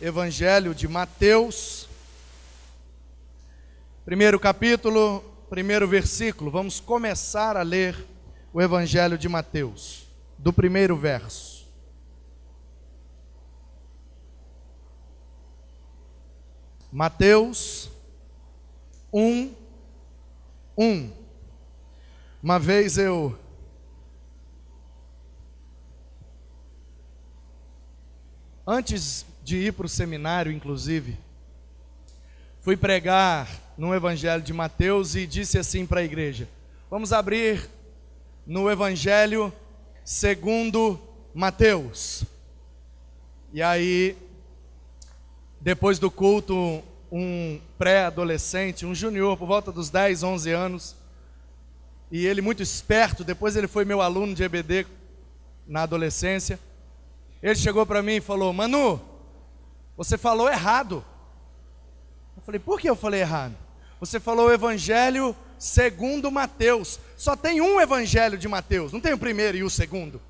Evangelho de Mateus, primeiro capítulo, primeiro versículo. Vamos começar a ler o Evangelho de Mateus, do primeiro verso. Mateus 1:1. Uma vez antes de ir para o seminário, inclusive, fui pregar no Evangelho de Mateus e disse assim para a igreja: vamos abrir no Evangelho segundo Mateus. E aí, depois do culto, um pré-adolescente, um junior, por volta dos 10, 11 anos, e ele muito esperto, depois ele foi meu aluno de EBD na adolescência, ele chegou para mim e falou: Manu, você falou errado. Eu falei: por que eu falei errado? Você falou o Evangelho segundo Mateus. Só tem um Evangelho de Mateus, não tem o primeiro e o segundo.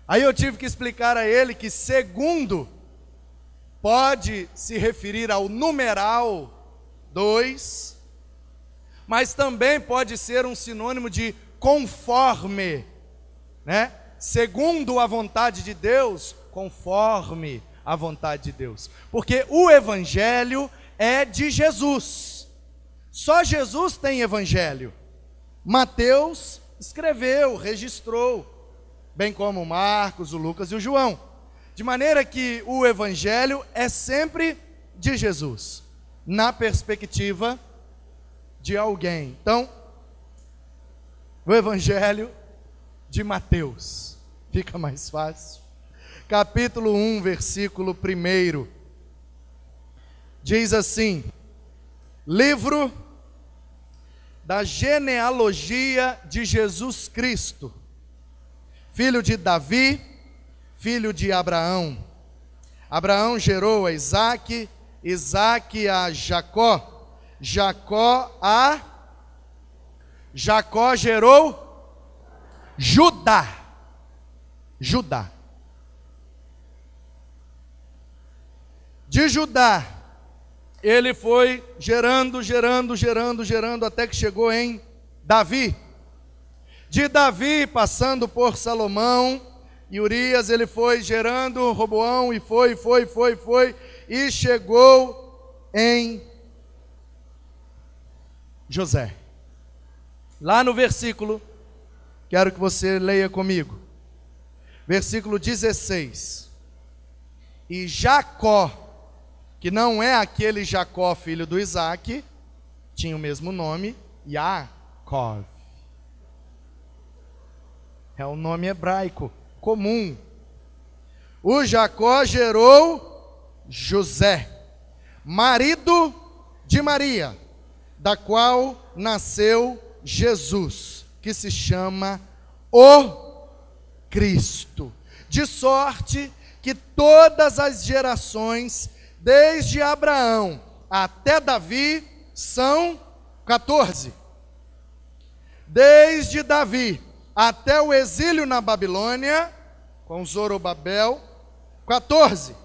Aí eu tive que explicar a ele que segundo pode se referir ao numeral 2, mas também pode ser um sinônimo de conforme, né? Segundo a vontade de Deus, conforme a vontade de Deus. Porque o Evangelho é de Jesus. Só Jesus tem Evangelho. Mateus escreveu, registrou, bem como Marcos, o Lucas e o João. De maneira que o Evangelho é sempre de Jesus, na perspectiva de alguém. Então, o Evangelho de Mateus, fica mais fácil. Capítulo 1, versículo 1, diz assim: livro da genealogia de Jesus Cristo, filho de Davi, filho de Abraão. Abraão gerou a Isaque, Isaque a Jacó, Jacó gerou Judá. De Judá, ele foi gerando, até que chegou em Davi. De Davi, passando por Salomão e Urias, ele foi gerando Roboão, e foi, e chegou em José. Lá no versículo, quero que você leia comigo, versículo 16. E Jacó, que não é aquele Jacó, filho do Isaque, tinha o mesmo nome, Yaakov. É um nome hebraico comum. O Jacó gerou José, marido de Maria, da qual nasceu Jesus, que se chama o Cristo. De sorte que todas as gerações, desde Abraão até Davi, são 14. Desde Davi até o exílio na Babilônia, com Zorobabel, 14.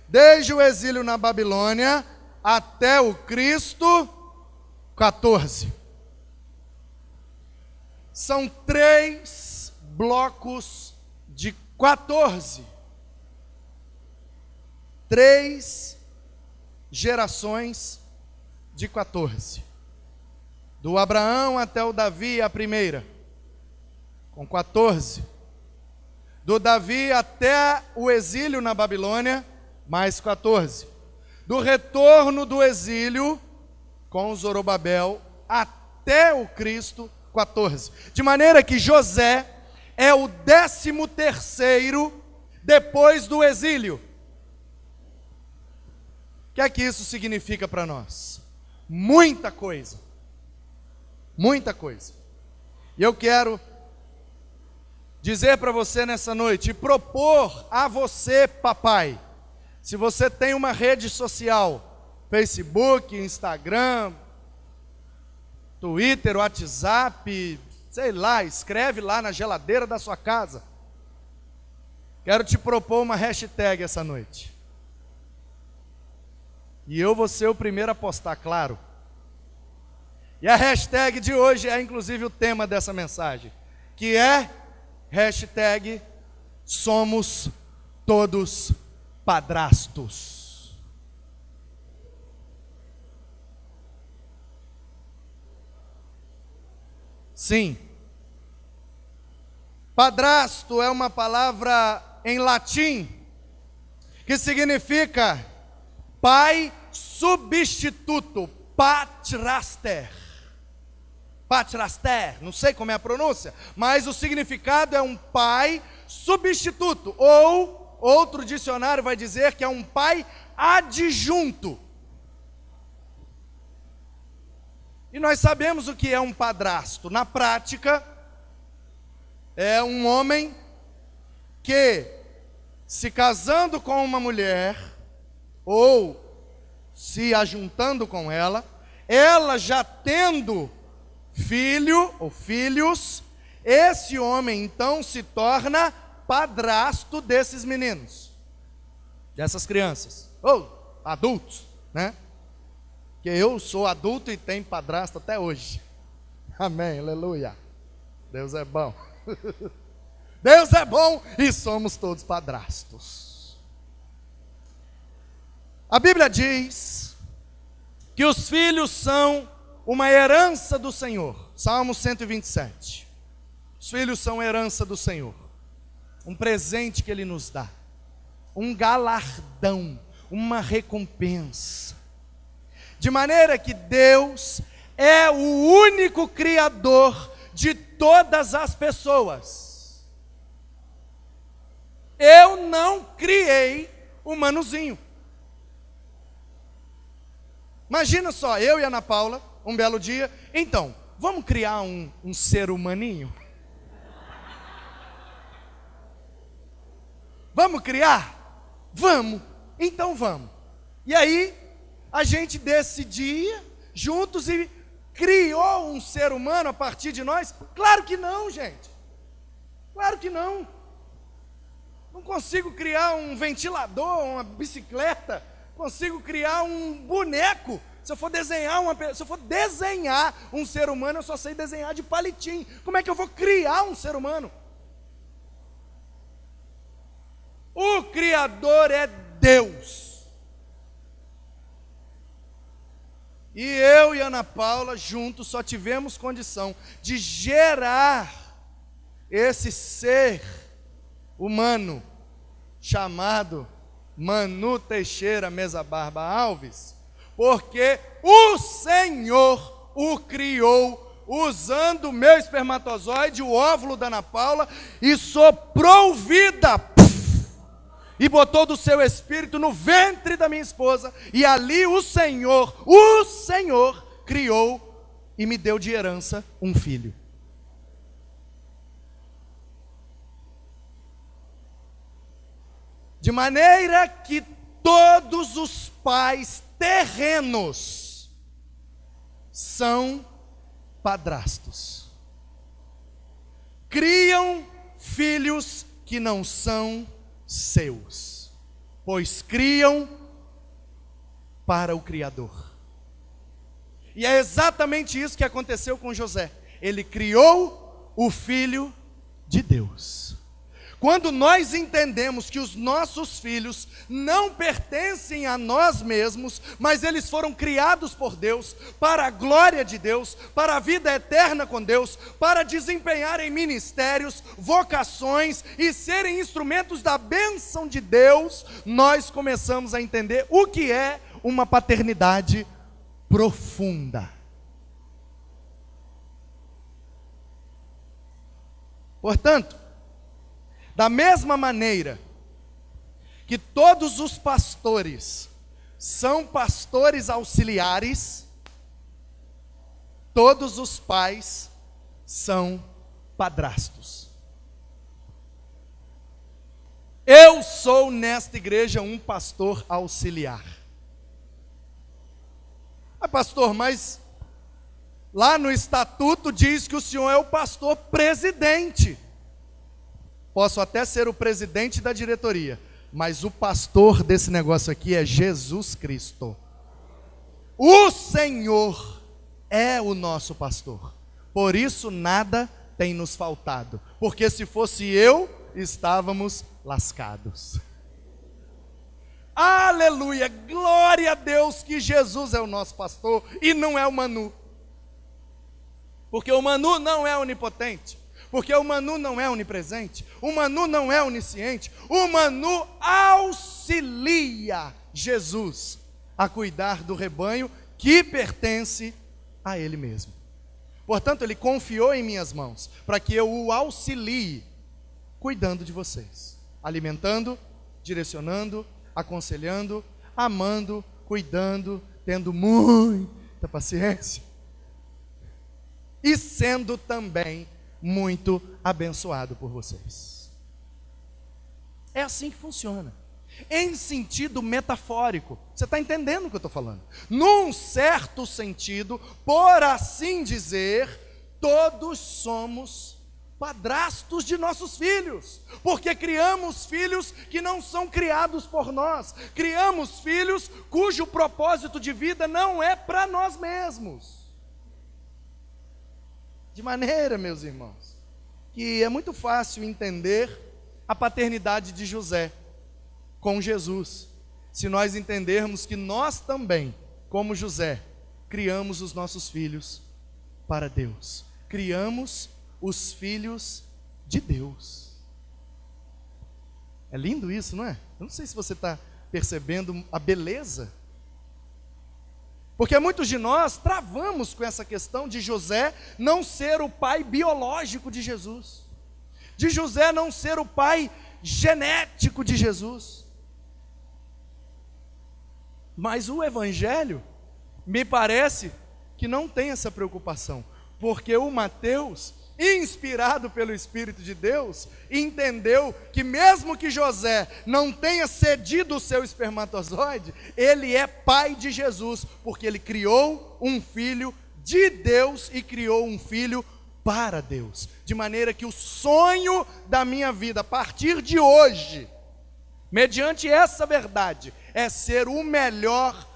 Desde o exílio na Babilônia até o Cristo, 14. São 3 blocos de 14. 3 gerações de 14. Do Abraão até o Davi, a primeira, com 14. Do Davi até o exílio na Babilônia, mais 14. Do retorno do exílio, com Zorobabel, até o Cristo, 14. De maneira que José é o 13º depois do exílio. O que é que isso significa para nós? Muita coisa. Muita coisa. E eu quero dizer para você nessa noite, e propor a você, papai, se você tem uma rede social, Facebook, Instagram, Twitter, WhatsApp, sei lá, escreve lá na geladeira da sua casa. Quero te propor uma hashtag essa noite. E eu vou ser o primeiro a postar, claro. E a hashtag de hoje é inclusive o tema dessa mensagem, que é hashtag somos todos padrastos. Sim. Padrasto é uma palavra em latim que significa pai substituto, patraster. Patraster, não sei como é a pronúncia, mas o significado é um pai substituto, ou outro dicionário vai dizer que é um pai adjunto. E nós sabemos o que é um padrasto. Na prática, é um homem que, se casando com uma mulher, ou se ajuntando com ela já tendo filho ou filhos, esse homem então se torna padrasto desses meninos, dessas crianças, ou adultos, né? Que eu sou adulto e tenho padrasto até hoje. Amém, aleluia. Deus é bom. Deus é bom e somos todos padrastos. A Bíblia diz que os filhos são uma herança do Senhor. Salmo 127. Os filhos são herança do Senhor. Um presente que Ele nos dá. Um galardão, uma recompensa. De maneira que Deus é o único Criador de todas as pessoas. Eu não criei o Manuzinho. Imagina só, eu e a Ana Paula, um belo dia, então, vamos criar um ser humaninho? Vamos criar? Vamos, então vamos. E aí, a gente decidia juntos e criou um ser humano a partir de nós? Claro que não, gente. Claro que não. Não consigo criar um ventilador, uma bicicleta, consigo criar um boneco. Se eu for desenhar um ser humano, eu só sei desenhar de palitinho. Como é que eu vou criar um ser humano? O Criador é Deus. E eu e Ana Paula juntos só tivemos condição de gerar esse ser humano chamado Manu Teixeira Mesa Barba Alves, porque o Senhor o criou usando o meu espermatozoide, o óvulo da Ana Paula, e soprou vida e botou do seu espírito no ventre da minha esposa, e ali o Senhor criou e me deu de herança um filho. De maneira que todos os pais terrenos são padrastos. Criam filhos que não são seus, pois criam para o Criador. E é exatamente isso que aconteceu com José. Ele criou o Filho de Deus. Quando nós entendemos que os nossos filhos não pertencem a nós mesmos, mas eles foram criados por Deus, para a glória de Deus, para a vida eterna com Deus, para desempenharem ministérios, vocações e serem instrumentos da bênção de Deus, nós começamos a entender o que é uma paternidade profunda. Portanto, da mesma maneira que todos os pastores são pastores auxiliares, todos os pais são padrastos. Eu sou nesta igreja um pastor auxiliar. Pastor, mas lá no estatuto diz que o senhor é o pastor presidente. posso até ser o presidente da diretoria, mas o pastor desse negócio aqui é Jesus Cristo. O Senhor é o nosso pastor. Por isso nada tem nos faltado. Porque se fosse eu, estávamos lascados. Aleluia, glória a Deus que Jesus é o nosso pastor e não é o Manu. Porque o Manu não é onipotente. Porque o Manu não é onipresente. O Manu não é onisciente. O Manu auxilia Jesus a cuidar do rebanho que pertence a ele mesmo. Portanto, ele confiou em minhas mãos para que eu o auxilie cuidando de vocês, alimentando, direcionando, aconselhando, amando, cuidando, tendo muita paciência e sendo também muito abençoado por vocês. É assim que funciona, em sentido metafórico. Você está entendendo o que eu estou falando? Num certo sentido, por assim dizer, todos somos padrastos de nossos filhos, porque criamos filhos que não são criados por nós, criamos filhos cujo propósito de vida não é para nós mesmos. De maneira, meus irmãos, que é muito fácil entender a paternidade de José com Jesus, se nós entendermos que nós também, como José, criamos os nossos filhos para Deus, criamos os filhos de Deus. É lindo isso, não é? Eu não sei se você está percebendo a beleza. Porque muitos de nós travamos com essa questão de José não ser o pai biológico de Jesus, de José não ser o pai genético de Jesus. Mas o Evangelho me parece que não tem essa preocupação, porque o Mateus, inspirado pelo Espírito de Deus, entendeu que mesmo que José não tenha cedido o seu espermatozoide, ele é pai de Jesus, porque ele criou um filho de Deus e criou um filho para Deus, de maneira que o sonho da minha vida, a partir de hoje, mediante essa verdade, é ser o melhor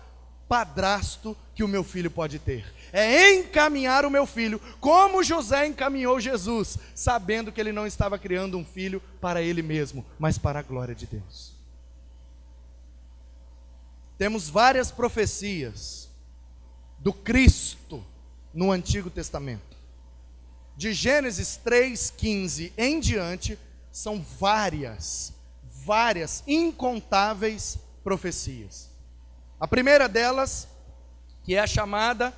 padrasto que o meu filho pode ter. É encaminhar o meu filho, como José encaminhou Jesus, sabendo que ele não estava criando um filho para ele mesmo, mas para a glória de Deus. Temos várias profecias do Cristo no Antigo Testamento. De Gênesis 3:15 em diante, são várias, incontáveis profecias. A primeira delas, que é chamada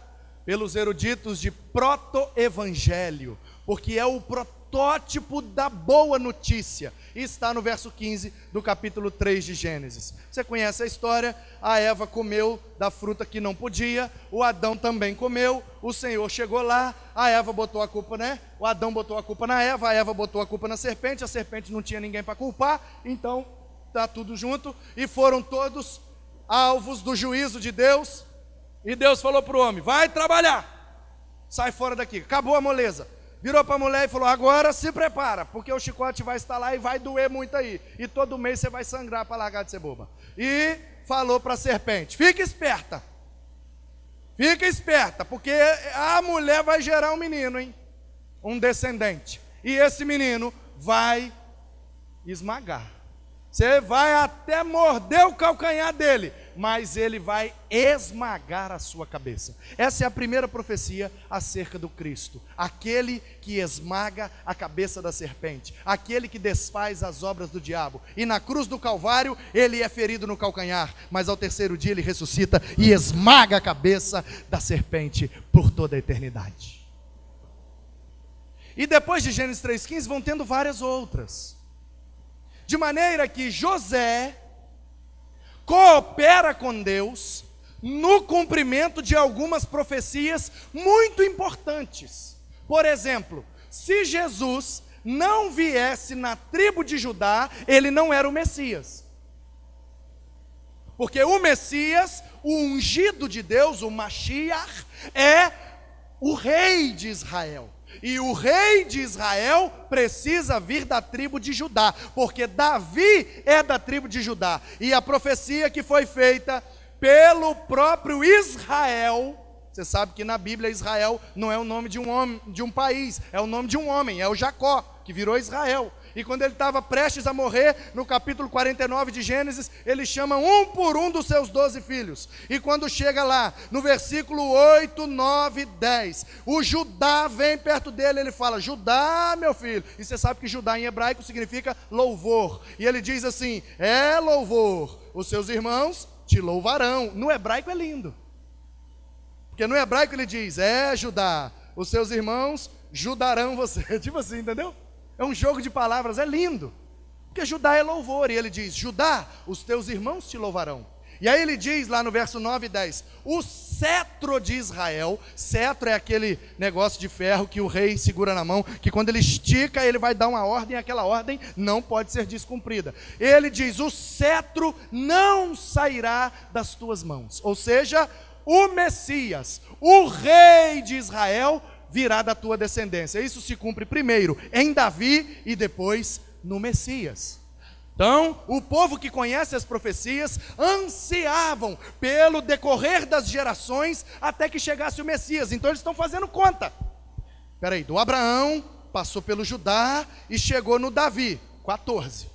pelos eruditos de proto-evangelho, porque é o protótipo da boa notícia, e está no verso 15 do capítulo 3 de Gênesis. Você conhece a história? A Eva comeu da fruta que não podia, o Adão também comeu, o Senhor chegou lá, a Eva botou a culpa, o Adão botou a culpa na Eva, a Eva botou a culpa na serpente, a serpente não tinha ninguém para culpar, então está tudo junto, e foram todos alvos do juízo de Deus. E Deus falou para o homem: vai trabalhar, sai fora daqui, acabou a moleza. Virou para a mulher e falou: agora se prepara, porque o chicote vai estar lá e vai doer muito aí, e todo mês você vai sangrar para largar de ser boba. E falou para a serpente: fica esperta, porque a mulher vai gerar um menino, um descendente, e esse menino vai esmagar. Você vai até morder o calcanhar dele, mas ele vai esmagar a sua cabeça. Essa é a primeira profecia acerca do Cristo, aquele que esmaga a cabeça da serpente, aquele que desfaz as obras do diabo. E na cruz do Calvário ele é ferido no calcanhar, mas ao terceiro dia ele ressuscita e esmaga a cabeça da serpente por toda a eternidade. E depois de Gênesis 3:15 vão tendo várias outras, de maneira que José coopera com Deus no cumprimento de algumas profecias muito importantes. Por exemplo, se Jesus não viesse na tribo de Judá, ele não era o Messias. Porque o Messias, o ungido de Deus, o Mashiach, é o rei de Israel. E o rei de Israel precisa vir da tribo de Judá, porque Davi é da tribo de Judá. E a profecia que foi feita pelo próprio Israel, você sabe que na Bíblia Israel não é o nome de um homem, de um país, é o nome de um homem, é o Jacó, que virou Israel. E quando ele estava prestes a morrer, no capítulo 49 de Gênesis, ele chama um por um dos seus 12 filhos. E quando chega lá, no versículo 8, 9, 10, o Judá vem perto dele, ele fala: Judá, meu filho. E você sabe que Judá em hebraico significa louvor. E ele diz assim: é louvor, os seus irmãos te louvarão. No hebraico é lindo. Porque no hebraico ele diz: é Judá, os seus irmãos judarão você. Tipo assim, entendeu? É um jogo de palavras, é lindo. Porque Judá é louvor, e ele diz: Judá, os teus irmãos te louvarão. E aí ele diz lá no verso 9 e 10, o cetro de Israel, cetro é aquele negócio de ferro que o rei segura na mão, que quando ele estica, ele vai dar uma ordem, e aquela ordem não pode ser descumprida. Ele diz: o cetro não sairá das tuas mãos. Ou seja, o Messias, o rei de Israel, virá da tua descendência. Isso se cumpre primeiro em Davi e depois no Messias. Então, o povo que conhece as profecias ansiavam pelo decorrer das gerações até que chegasse o Messias. Então eles estão fazendo conta. Espera aí, do Abraão, passou pelo Judá e chegou no Davi, 14.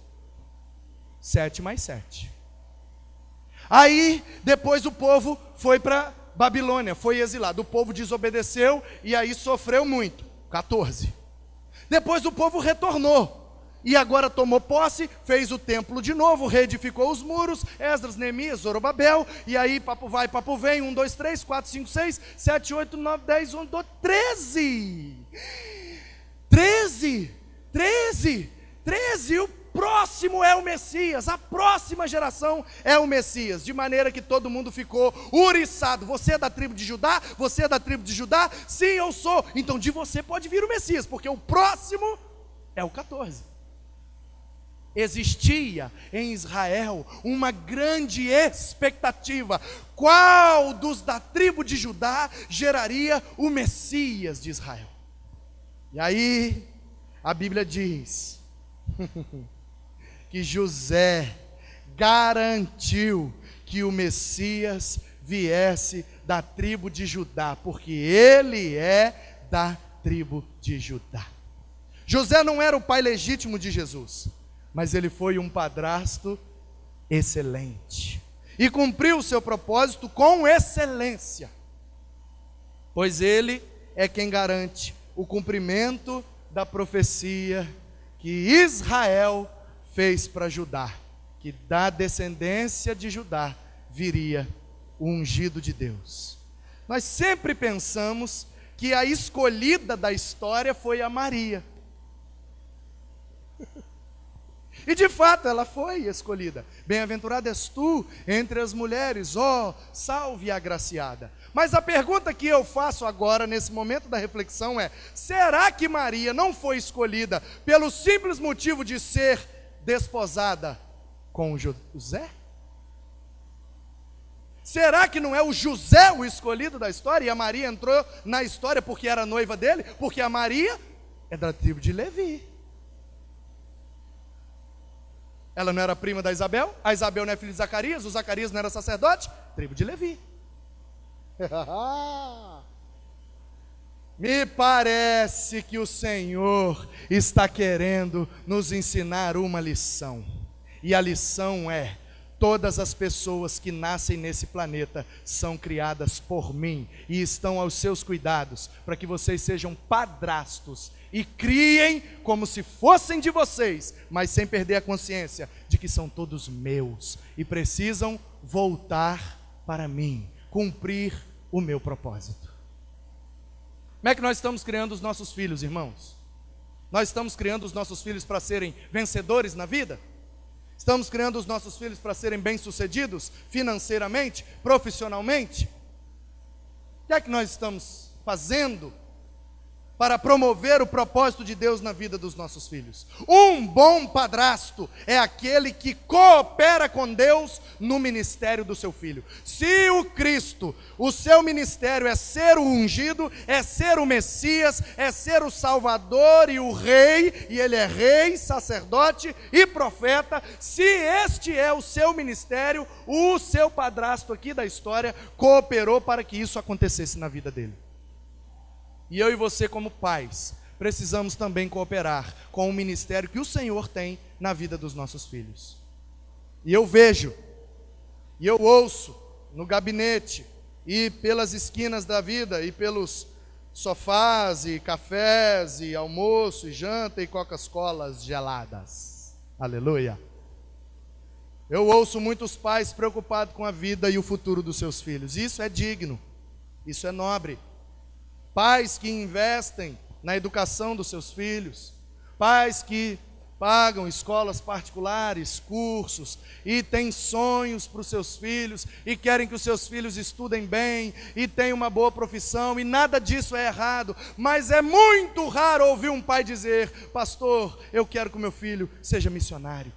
7 mais 7. Aí, depois o povo foi para Babilônia, foi exilado. O povo desobedeceu e aí sofreu muito. 14. Depois o povo retornou. E agora tomou posse, fez o templo de novo, reedificou os muros, Esdras, Neemias, Zorobabel, e aí papo vai, papo vem, 1, 2, 3, 4, 5, 6, 7, 8, 9, 10, 11, 12, 13. 13, 13, 13, o próximo é o Messias, a próxima geração é o Messias, de maneira que todo mundo ficou uriçado. Você é da tribo de Judá? Você é da tribo de Judá? Sim, eu sou. Então de você pode vir o Messias, porque o próximo é o 14. Existia em Israel uma grande expectativa: qual dos da tribo de Judá geraria o Messias de Israel? E aí a Bíblia diz que José garantiu que o Messias viesse da tribo de Judá, porque ele é da tribo de Judá. José não era o pai legítimo de Jesus, mas ele foi um padrasto excelente e cumpriu o seu propósito com excelência, pois ele é quem garante o cumprimento da profecia que Israel fez para Judá, que da descendência de Judá viria o ungido de Deus. Nós sempre pensamos que a escolhida da história foi a Maria. E de fato ela foi escolhida. Bem-aventurada és tu entre as mulheres, ó, salve e agraciada. Mas a pergunta que eu faço agora, nesse momento da reflexão, é: será que Maria não foi escolhida pelo simples motivo de ser desposada com José? Será que não é o José o escolhido da história, e a Maria entrou na história porque era noiva dele? Porque a Maria é da tribo de Levi. Ela não era prima da Isabel? A Isabel não é filha de Zacarias? O Zacarias não era sacerdote? Tribo de Levi. Me parece que o Senhor está querendo nos ensinar uma lição. E a lição é: todas as pessoas que nascem nesse planeta são criadas por mim e estão aos seus cuidados, para que vocês sejam padrastos e criem como se fossem de vocês, mas sem perder a consciência de que são todos meus e precisam voltar para mim, cumprir o meu propósito. Como é que nós estamos criando os nossos filhos, irmãos? Nós estamos criando os nossos filhos para serem vencedores na vida? Estamos criando os nossos filhos para serem bem-sucedidos financeiramente, profissionalmente? O que é que nós estamos fazendo para promover o propósito de Deus na vida dos nossos filhos. Um bom padrasto é aquele que coopera com Deus no ministério do seu filho. Se o Cristo, o seu ministério é ser o ungido, é ser o Messias, é ser o Salvador e o Rei, e ele é rei, sacerdote e profeta, se este é o seu ministério, o seu padrasto aqui da história cooperou para que isso acontecesse na vida dele. E eu e você, como pais, precisamos também cooperar com o ministério que o Senhor tem na vida dos nossos filhos. E eu vejo, e eu ouço no gabinete, e pelas esquinas da vida, e pelos sofás, e cafés, e almoço, e janta, e Coca-Colas geladas. Aleluia! Eu ouço muitos pais preocupados com a vida e o futuro dos seus filhos. Isso é digno, isso é nobre. Pais que investem na educação dos seus filhos, pais que pagam escolas particulares, cursos, e têm sonhos para os seus filhos, e querem que os seus filhos estudem bem, e tenham uma boa profissão, e nada disso é errado, mas é muito raro ouvir um pai dizer: pastor, eu quero que o meu filho seja missionário.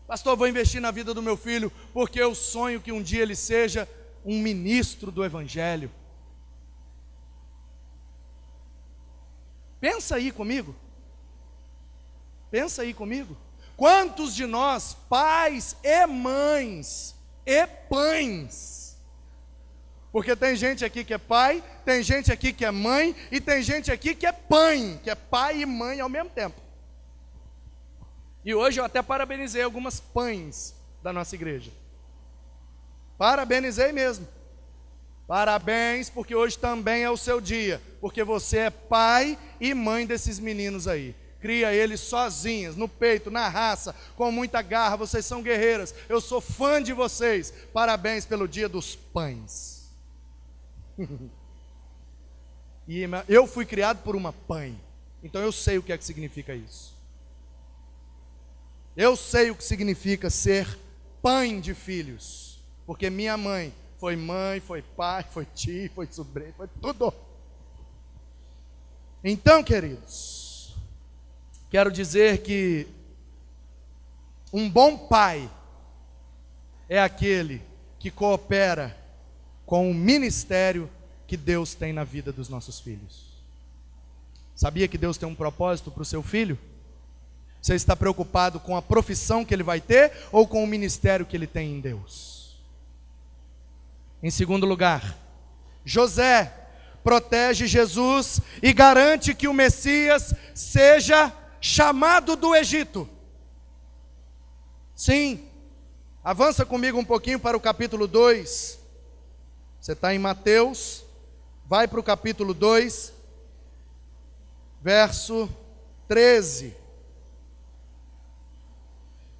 Pastor, vou investir na vida do meu filho, porque eu sonho que um dia ele seja um ministro do Evangelho. Pensa aí comigo. Pensa aí comigo. Quantos de nós, pais e mães e pães, porque tem gente aqui que é pai, tem gente aqui que é mãe, e tem gente aqui que é pãe, que é pai e mãe ao mesmo tempo. E hoje eu até parabenizei algumas pães da nossa igreja. Parabenizei mesmo. Parabéns, porque hoje também é o seu dia, porque você é pai e mãe desses meninos aí. Cria eles sozinhas, no peito, na raça, com muita garra. Vocês são guerreiras. Eu sou fã de vocês. Parabéns pelo dia dos pães. E eu fui criado por uma pãe, então eu sei o que é que significa isso. Eu sei o que significa ser pai de filhos. Porque minha mãe, foi pai, foi tio, foi sobrinho, foi tudo. Então, queridos, quero dizer que um bom pai é aquele que coopera com o ministério que Deus tem na vida dos nossos filhos. Sabia que Deus tem um propósito para o seu filho? Você está preocupado com a profissão que ele vai ter ou com o ministério que ele tem em Deus? Em segundo lugar, José protege Jesus e garante que o Messias seja chamado do Egito. Sim, avança comigo um pouquinho para o capítulo 2. Você está em Mateus, vai para o capítulo 2, verso 13.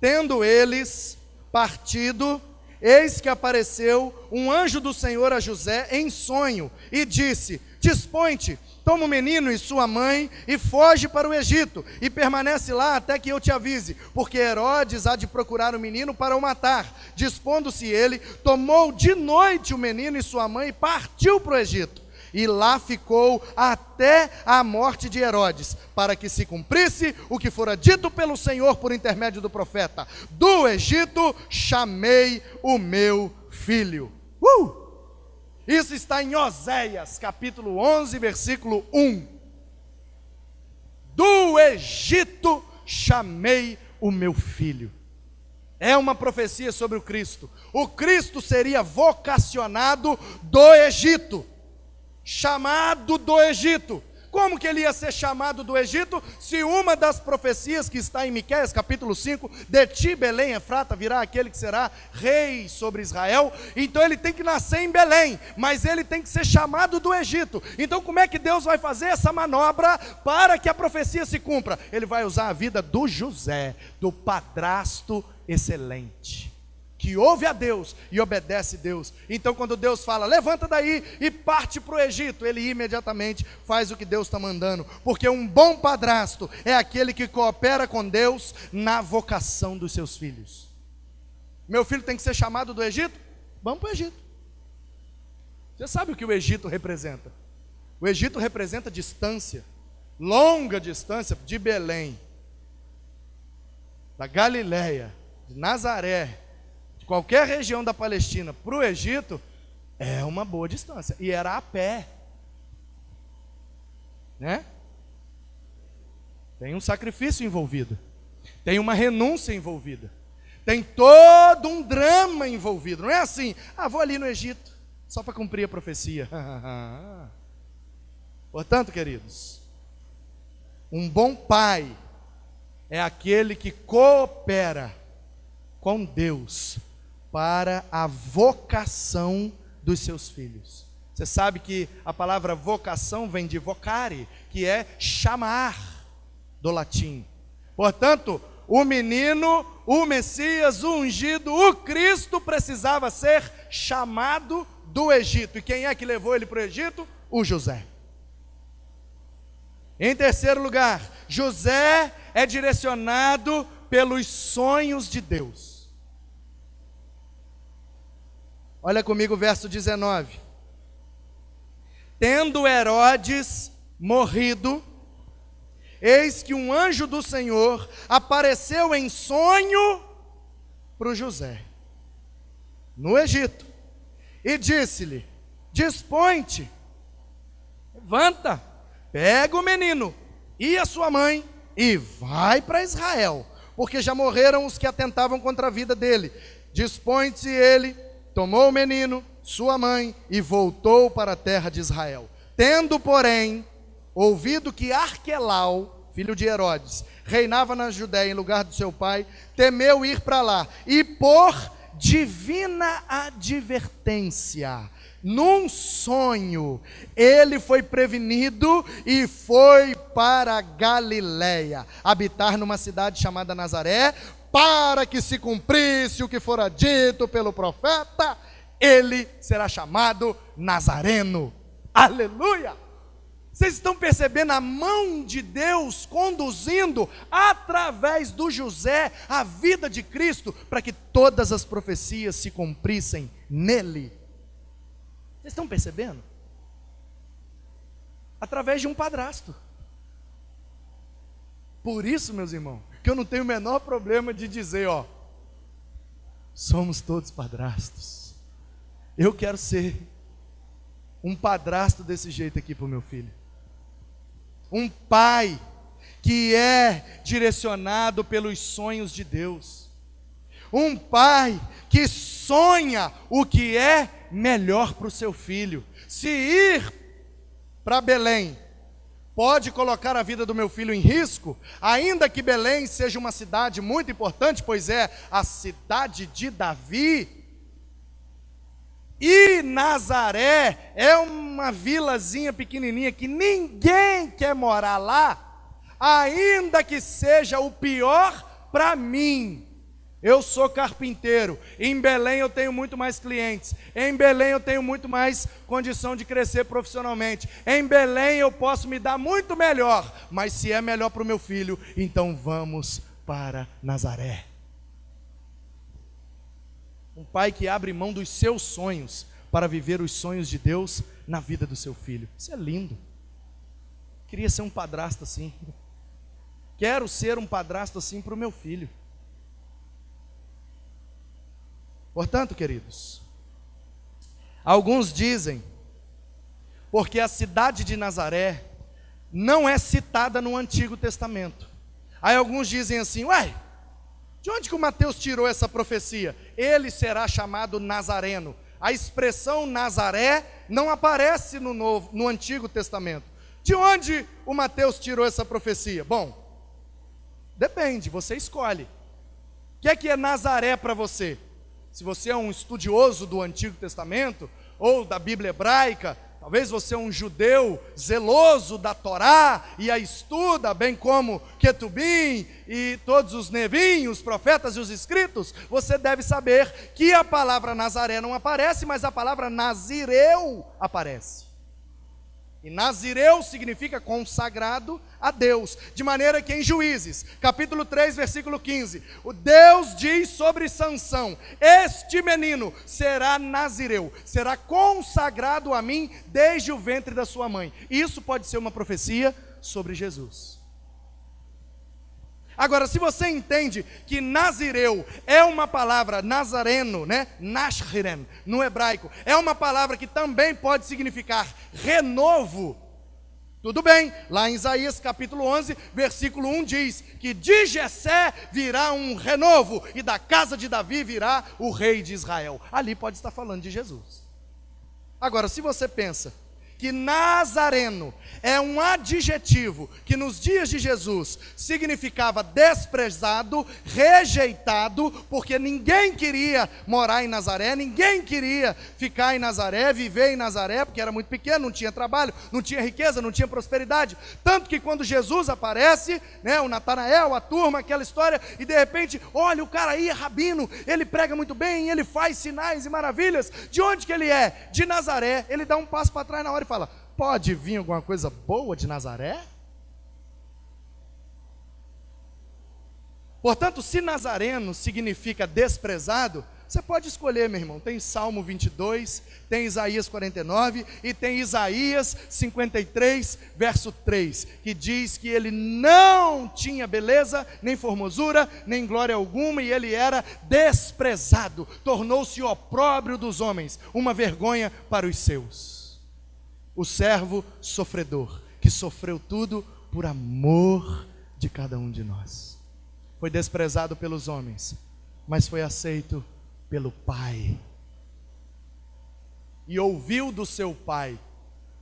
Tendo eles partido, eis que apareceu um anjo do Senhor a José em sonho, e disse: dispõe-te, toma o menino e sua mãe, e foge para o Egito, e permanece lá até que eu te avise, porque Herodes há de procurar o menino para o matar. Dispondo-se ele, tomou de noite o menino e sua mãe, e partiu para o Egito. E lá ficou até a morte de Herodes, para que se cumprisse o que fora dito pelo Senhor por intermédio do profeta: do Egito chamei o meu filho. Isso está em Oséias, capítulo 11, versículo 1. Do Egito chamei o meu filho. É uma profecia sobre o Cristo. O Cristo seria vocacionado do Egito. Chamado do Egito. Como que ele ia ser chamado do Egito, se uma das profecias que está em Miqueias capítulo 5, de ti Belém Efrata virá aquele que será rei sobre Israel? Então ele tem que nascer em Belém, mas ele tem que ser chamado do Egito. Então como é que Deus vai fazer essa manobra para que a profecia se cumpra? Ele vai usar a vida do José, do padrasto excelente, que ouve a Deus e obedece a Deus. Então quando Deus fala, levanta daí e parte para o Egito, ele imediatamente faz o que Deus está mandando, porque um bom padrasto é aquele que coopera com Deus na vocação dos seus filhos. Meu filho tem que ser chamado do Egito? Vamos para o Egito. Você sabe o que o Egito representa? O Egito representa distância, longa distância de Belém, da Galileia, de Nazaré, de qualquer região da Palestina para o Egito, é uma boa distância. E era a pé, né? Tem um sacrifício envolvido, tem uma renúncia envolvida, tem todo um drama envolvido. Não é assim, vou ali no Egito, só para cumprir a profecia. Portanto, queridos, um bom pai é aquele que coopera com Deus para a vocação dos seus filhos. Você sabe que a palavra vocação vem de vocare, que é chamar, do latim. Portanto, o menino, o Messias, o ungido, o Cristo precisava ser chamado do Egito. E quem é que levou ele para o Egito? O José. Em terceiro lugar, José é direcionado pelos sonhos de Deus. Olha comigo o verso 19. Tendo Herodes morrido, eis que um anjo do Senhor apareceu em sonho para o José, no Egito, e disse-lhe: dispõe-te, levanta, pega o menino e a sua mãe e vai para Israel, porque já morreram os que atentavam contra a vida dele. Dispõe-se ele, tomou o menino, sua mãe, e voltou para a terra de Israel. Tendo, porém, ouvido que Arquelau, filho de Herodes, reinava na Judéia em lugar do seu pai, temeu ir para lá, e por divina advertência, num sonho, ele foi prevenido e foi para Galiléia, habitar numa cidade chamada Nazaré, para que se cumprisse o que fora dito pelo profeta: ele será chamado Nazareno. Aleluia! Vocês estão percebendo a mão de Deus conduzindo através do José a vida de Cristo, para que todas as profecias se cumprissem nele? Vocês estão percebendo? Através de um padrasto. Por isso, meus irmãos, que eu não tenho o menor problema de dizer, somos todos padrastos. Eu quero ser um padrasto desse jeito aqui para o meu filho. Um pai que é direcionado pelos sonhos de Deus. Um pai que sonha o que é melhor para o seu filho. Se ir para Belém pode colocar a vida do meu filho em risco, ainda que Belém seja uma cidade muito importante, pois é a cidade de Davi, e Nazaré é uma vilazinha pequenininha que ninguém quer morar lá, ainda que seja o pior para mim. Eu sou carpinteiro, em Belém eu tenho muito mais clientes, em Belém eu tenho muito mais condição de crescer profissionalmente, em Belém eu posso me dar muito melhor, mas se é melhor para o meu filho, então vamos para Nazaré. Um pai que abre mão dos seus sonhos para viver os sonhos de Deus na vida do seu filho. Isso é lindo. Queria ser um padrasto assim. Quero ser um padrasto assim para o meu filho. Portanto, queridos, alguns dizem, porque a cidade de Nazaré não é citada no Antigo Testamento. Aí alguns dizem assim, de onde que o Mateus tirou essa profecia? Ele será chamado Nazareno. A expressão Nazaré não aparece no Antigo Testamento. De onde o Mateus tirou essa profecia? Bom, depende, você escolhe. O que é Nazaré para você? Se você é um estudioso do Antigo Testamento, ou da Bíblia hebraica, talvez você é um judeu zeloso da Torá, e a estuda, bem como Ketubim, e todos os Nevim, os profetas e os escritos, você deve saber que a palavra Nazaré não aparece, mas a palavra Nazireu aparece. E Nazireu significa consagrado a Deus. De maneira que em Juízes, capítulo 3, versículo 15, o Deus diz sobre Sansão: este menino será nazireu, será consagrado a mim desde o ventre da sua mãe. Isso pode ser uma profecia sobre Jesus. Agora, se você entende que nazireu é uma palavra, nazareno, né? Nashriren, no hebraico, é uma palavra que também pode significar renovo, tudo bem. Lá em Isaías capítulo 11, versículo 1 diz que de Jessé virá um renovo e da casa de Davi virá o rei de Israel. Ali pode estar falando de Jesus. Agora, se você pensa que nazareno é um adjetivo que nos dias de Jesus significava desprezado, rejeitado, porque ninguém queria morar em Nazaré, ninguém queria ficar em Nazaré, viver em Nazaré, porque era muito pequeno, não tinha trabalho, não tinha riqueza, não tinha prosperidade. Tanto que quando Jesus aparece, né, o Natanael, a turma, aquela história, e de repente, olha, o cara aí é rabino, ele prega muito bem, ele faz sinais e maravilhas. De onde que ele é? De Nazaré. Ele dá um passo para trás na hora e fala: pode vir alguma coisa boa de Nazaré? Portanto, se nazareno significa desprezado, você pode escolher, meu irmão. Tem Salmo 22, tem Isaías 49 e tem Isaías 53, verso 3, que diz que ele não tinha beleza, nem formosura, nem glória alguma, e ele era desprezado, tornou-se opróbrio dos homens, uma vergonha para os seus. O servo sofredor, que sofreu tudo por amor de cada um de nós. Foi desprezado pelos homens, mas foi aceito pelo Pai. E ouviu do seu Pai: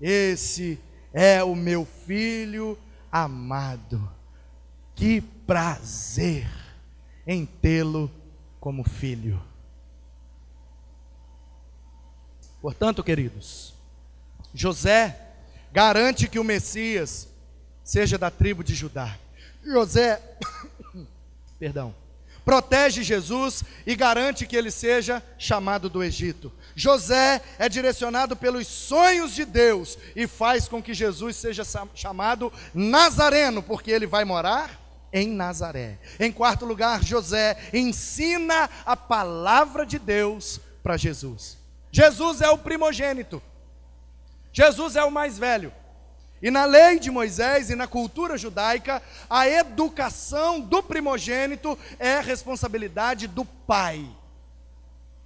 esse é o meu filho amado. Que prazer em tê-lo como filho. Portanto, queridos, José garante que o Messias seja da tribo de Judá. José, protege Jesus e garante que ele seja chamado do Egito. José é direcionado pelos sonhos de Deus e faz com que Jesus seja chamado Nazareno, porque ele vai morar em Nazaré. Em quarto lugar, José ensina a palavra de Deus para Jesus. Jesus é o primogênito. Jesus é o mais velho. E na lei de Moisés e na cultura judaica, a educação do primogênito é responsabilidade do pai.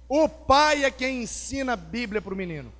O pai é quem ensina a Bíblia para o menino.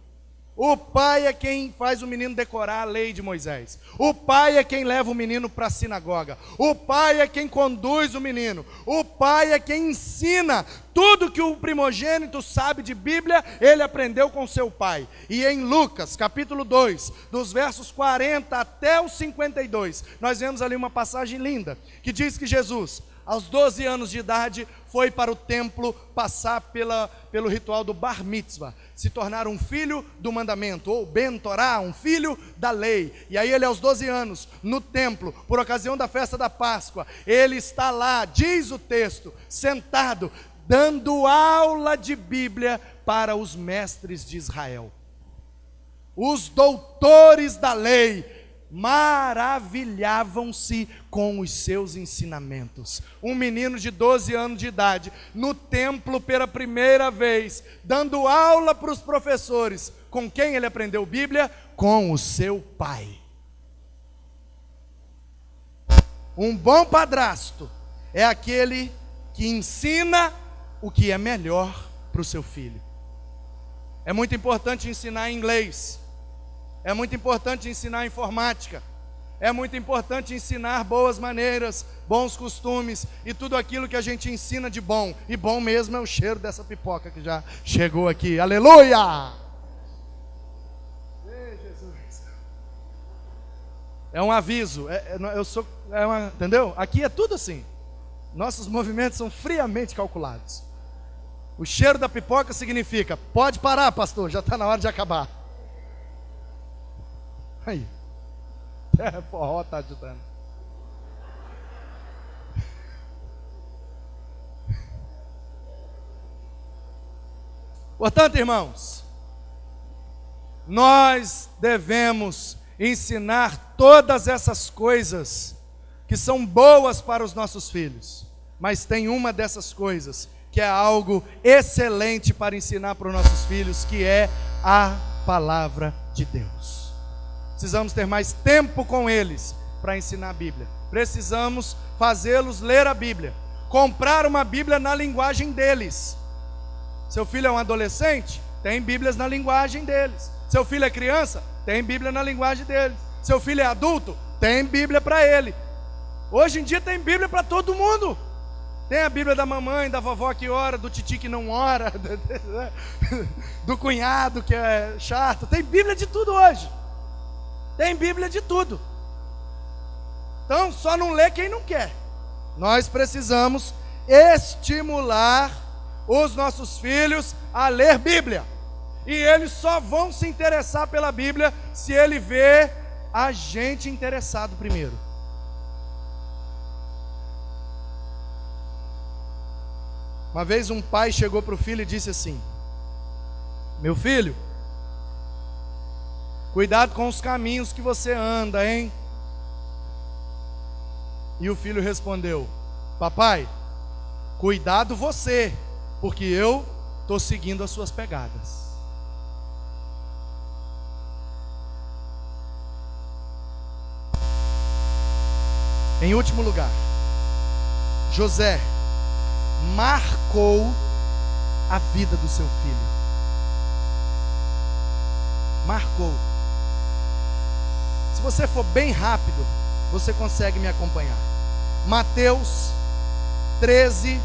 O pai é quem faz o menino decorar a lei de Moisés. O pai é quem leva o menino para a sinagoga. O pai é quem conduz o menino. O pai é quem ensina tudo que o primogênito sabe de Bíblia, ele aprendeu com seu pai. E em Lucas, capítulo 2, dos versos 40 até os 52, nós vemos ali uma passagem linda, que diz que Jesus, aos 12 anos de idade, foi para o templo passar pelo ritual do Bar Mitzvah, se tornar um filho do mandamento, ou Ben Torá, um filho da lei. E aí ele aos 12 anos, no templo, por ocasião da festa da Páscoa, ele está lá, diz o texto, sentado, dando aula de Bíblia para os mestres de Israel. Os doutores da lei maravilhavam-se com os seus ensinamentos. Um menino de 12 anos de idade, no templo pela primeira vez, dando aula para os professores. Com quem ele aprendeu Bíblia? Com o seu pai. Um bom padrasto é aquele que ensina o que é melhor para o seu filho. É muito importante ensinar inglês. É muito importante ensinar informática. É muito importante ensinar boas maneiras, bons costumes e tudo aquilo que a gente ensina de bom. E bom mesmo é o cheiro dessa pipoca que já chegou aqui. Aleluia! Ei, Jesus. É um aviso. Entendeu? Aqui é tudo assim. Nossos movimentos são friamente calculados. O cheiro da pipoca significa: pode parar, pastor, já está na hora de acabar. Aí, forró está ajudando. Portanto, irmãos, nós devemos ensinar todas essas coisas que são boas para os nossos filhos, mas tem uma dessas coisas que é algo excelente para ensinar para os nossos filhos, que é a palavra de Deus. Precisamos ter mais tempo com eles para ensinar a Bíblia. Precisamos fazê-los ler a Bíblia, comprar uma Bíblia na linguagem deles. Seu filho é um adolescente? Tem Bíblias na linguagem deles. Seu filho é criança? Tem Bíblia na linguagem deles. Seu filho é adulto? Tem Bíblia para ele. Hoje em dia tem Bíblia para todo mundo. Tem a Bíblia da mamãe, da vovó que ora, do titi que não ora, do cunhado que é chato. Tem Bíblia de tudo hoje. Tem Bíblia de tudo. Então só não lê quem não quer. Nós precisamos estimular os nossos filhos a ler Bíblia. E eles só vão se interessar pela Bíblia se ele vê a gente interessado primeiro. Uma vez um pai chegou para o filho e disse assim: meu filho, cuidado com os caminhos que você anda, hein? E o filho respondeu: papai, cuidado você, porque eu estou seguindo as suas pegadas. Em último lugar, José marcou a vida do seu filho. Marcou. Se você for bem rápido, você consegue me acompanhar. Mateus 13,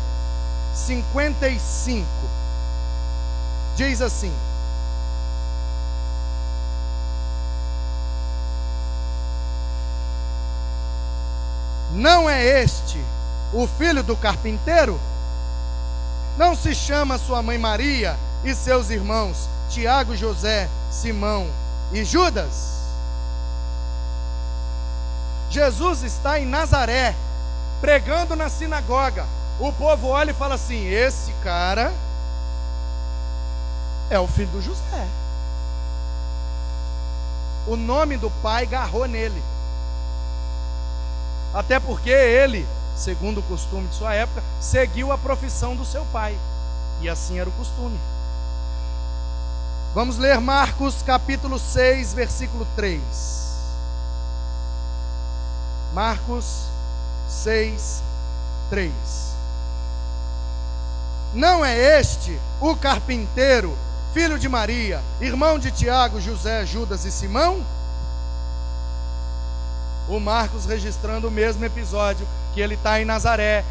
55 diz assim: não é este o filho do carpinteiro? Não se chama sua mãe Maria e seus irmãos Tiago, José, Simão e Judas? Jesus está em Nazaré, pregando na sinagoga. O povo olha e fala assim: esse cara é o filho do José. O nome do pai garrou nele. Até porque ele, segundo o costume de sua época, seguiu a profissão do seu pai. E assim era o costume. Vamos ler Marcos capítulo 6, versículo 3. Marcos 6, 3. Não é este o carpinteiro, filho de Maria, irmão de Tiago, José, Judas e Simão? O Marcos registrando o mesmo episódio, que ele está em Nazaré,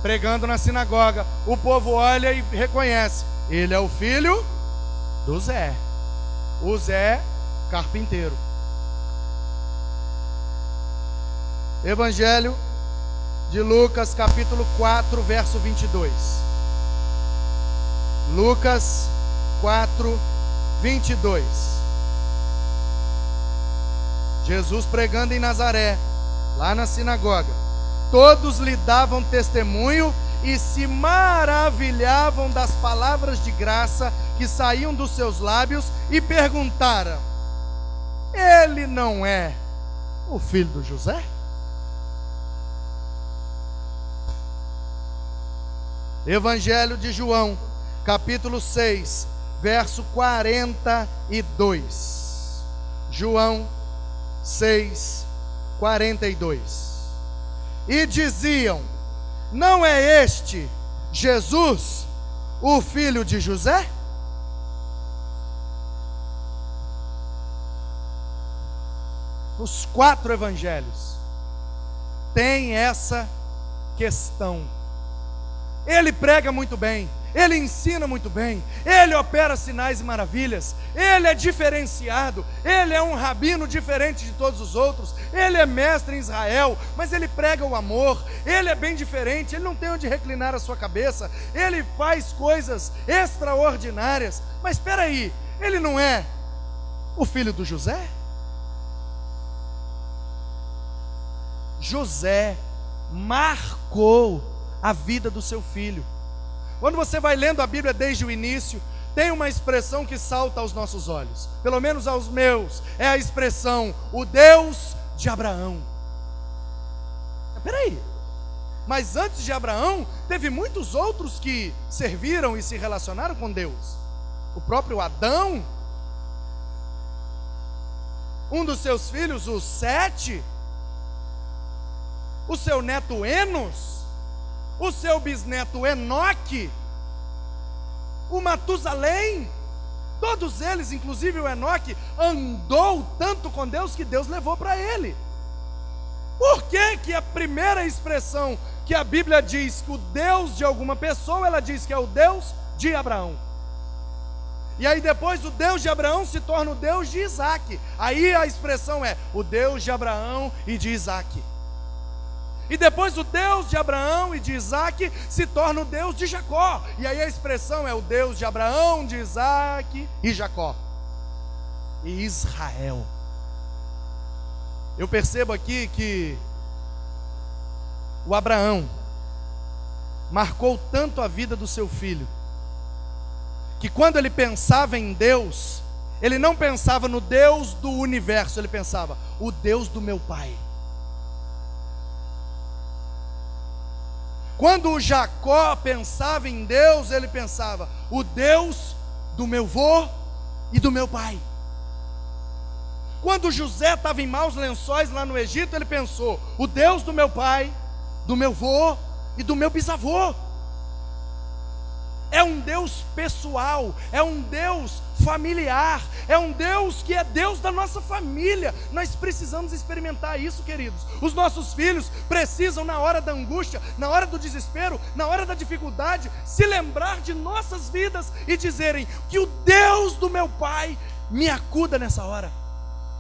pregando na sinagoga. O povo olha e reconhece: ele é o filho do Zé. O Zé, carpinteiro. Evangelho de Lucas, capítulo 4, verso 22. Lucas 4, 22. Jesus pregando em Nazaré, lá na sinagoga. Todos lhe davam testemunho e se maravilhavam das palavras de graça que saíam dos seus lábios e perguntaram: ele não é o filho do José? Evangelho de João, capítulo 6, verso 42. João 6, 42. E diziam: não é este Jesus, o filho de José? Os 4 evangelhos tem essa questão. Ele prega muito bem, ele ensina muito bem, ele opera sinais e maravilhas, ele é diferenciado, ele é um rabino diferente de todos os outros, ele é mestre em Israel, mas ele prega o amor, ele é bem diferente, ele não tem onde reclinar a sua cabeça, ele faz coisas extraordinárias. Mas espera aí, ele não é o filho do José? José marcou a vida do seu filho. Quando você vai lendo a Bíblia desde o início, tem uma expressão que salta aos nossos olhos, pelo menos aos meus, é a expressão, o Deus de Abraão. Peraí, mas antes de Abraão, teve muitos outros que serviram e se relacionaram com Deus. O próprio Adão, um dos seus filhos, o Sete, o seu neto Enos, o seu bisneto Enoque, o Matusalém, todos eles, inclusive o Enoque, andou tanto com Deus que Deus levou para ele. Por que que a primeira expressão que a Bíblia diz que o Deus de alguma pessoa, ela diz que é o Deus de Abraão? E aí depois o Deus de Abraão se torna o Deus de Isaac. Aí a expressão é o Deus de Abraão e de Isaac. E depois o Deus de Abraão e de Isaac se torna o Deus de Jacó. E aí a expressão é o Deus de Abraão, de Isaac e Jacó. E Israel. Eu percebo aqui que o Abraão marcou tanto a vida do seu filho, que quando ele pensava em Deus, ele não pensava no Deus do universo, ele pensava, o Deus do meu pai. Quando o Jacó pensava em Deus, ele pensava, o Deus do meu avô e do meu pai. Quando José estava em maus lençóis lá no Egito, ele pensou, o Deus do meu pai, do meu avô e do meu bisavô. É um Deus pessoal, é um Deus familiar, é um Deus que é Deus da nossa família. Nós precisamos experimentar isso, queridos. Os nossos filhos precisam, na hora da angústia, na hora do desespero, na hora da dificuldade, se lembrar de nossas vidas e dizerem que o Deus do meu pai me acuda nessa hora.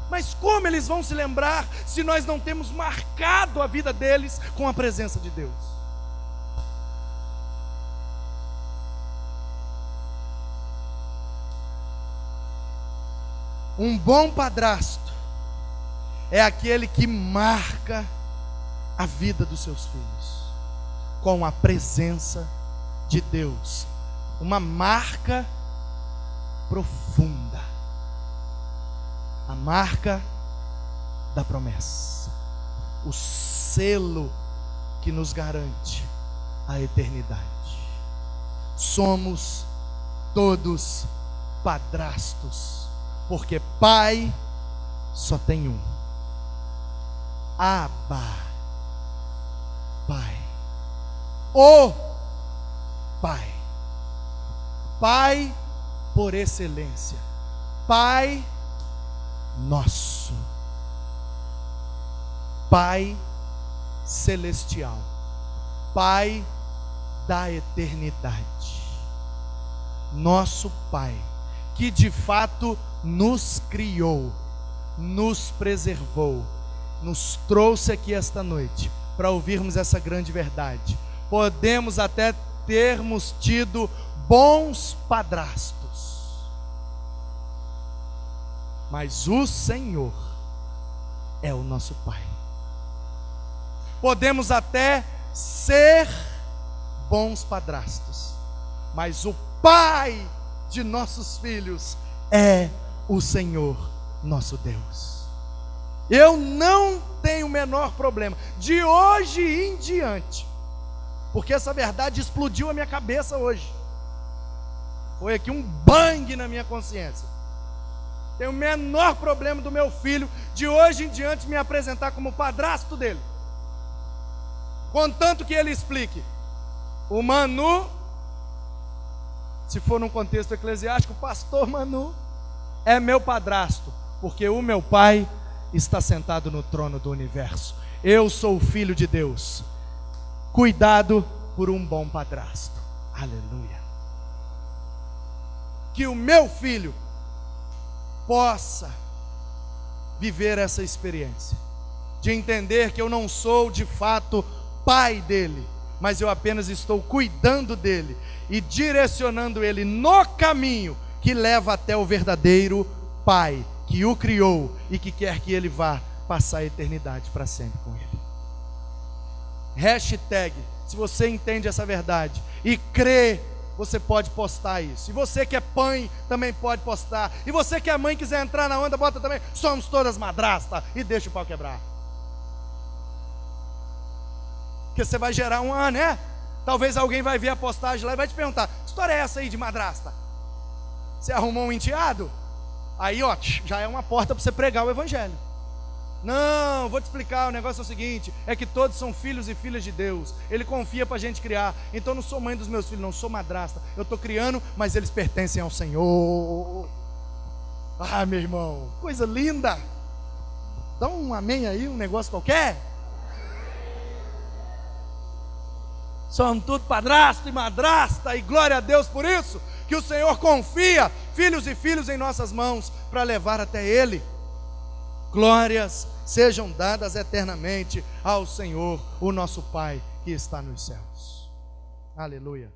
Mas como eles vão se lembrar se nós não temos marcado a vida deles com a presença de Deus? Um bom padrasto é aquele que marca a vida dos seus filhos com a presença de Deus, uma marca profunda, a marca da promessa, o selo que nos garante a eternidade. Somos todos padrastos, porque pai só tem um. Abba, pai. O pai. Pai por excelência. Pai nosso. Pai celestial. Pai da eternidade. Nosso Pai, que de fato nos criou, nos preservou, nos trouxe aqui esta noite para ouvirmos essa grande verdade. Podemos até termos tido bons padrastos, mas o Senhor é o nosso Pai. Podemos até ser bons padrastos, mas o Pai de nossos filhos é o Senhor nosso Deus. Eu não tenho o menor problema de hoje em diante, porque essa verdade explodiu a minha cabeça hoje. Foi aqui um bang na minha consciência. Tenho o menor problema do meu filho de hoje em diante me apresentar como padrasto dele, contanto que ele explique: o Manu, se for num contexto eclesiástico, o pastor Manu é meu padrasto, porque o meu pai está sentado no trono do universo. Eu sou o filho de Deus, cuidado por um bom padrasto. Aleluia. Que o meu filho possa viver essa experiência de entender que eu não sou de fato pai dele, mas eu apenas estou cuidando dele e direcionando ele no caminho que leva até o verdadeiro Pai, que o criou e que quer que ele vá passar a eternidade para sempre com ele. Hashtag, se você entende essa verdade e crê você pode postar isso. E você que é pai também pode postar. E você que é mãe quiser entrar na onda, bota também. Somos todas madrastas. E deixa o pau quebrar. Porque você vai gerar né? Talvez alguém vai ver a postagem lá e vai te perguntar: que história é essa aí de madrasta? Você arrumou um enteado? Aí, ó, já é uma porta para você pregar o evangelho. Não, vou te explicar, o negócio é o seguinte: é que todos são filhos e filhas de Deus. Ele confia para a gente criar. Então eu não sou mãe dos meus filhos, não sou madrasta. Eu estou criando, mas eles pertencem ao Senhor. Ah, meu irmão, coisa linda. Dá um amém aí, um negócio qualquer. Somos tudo padrasto e madrasta, e glória a Deus por isso, que o Senhor confia filhos e filhos em nossas mãos para levar até Ele. Glórias sejam dadas eternamente ao Senhor, o nosso Pai que está nos céus. Aleluia.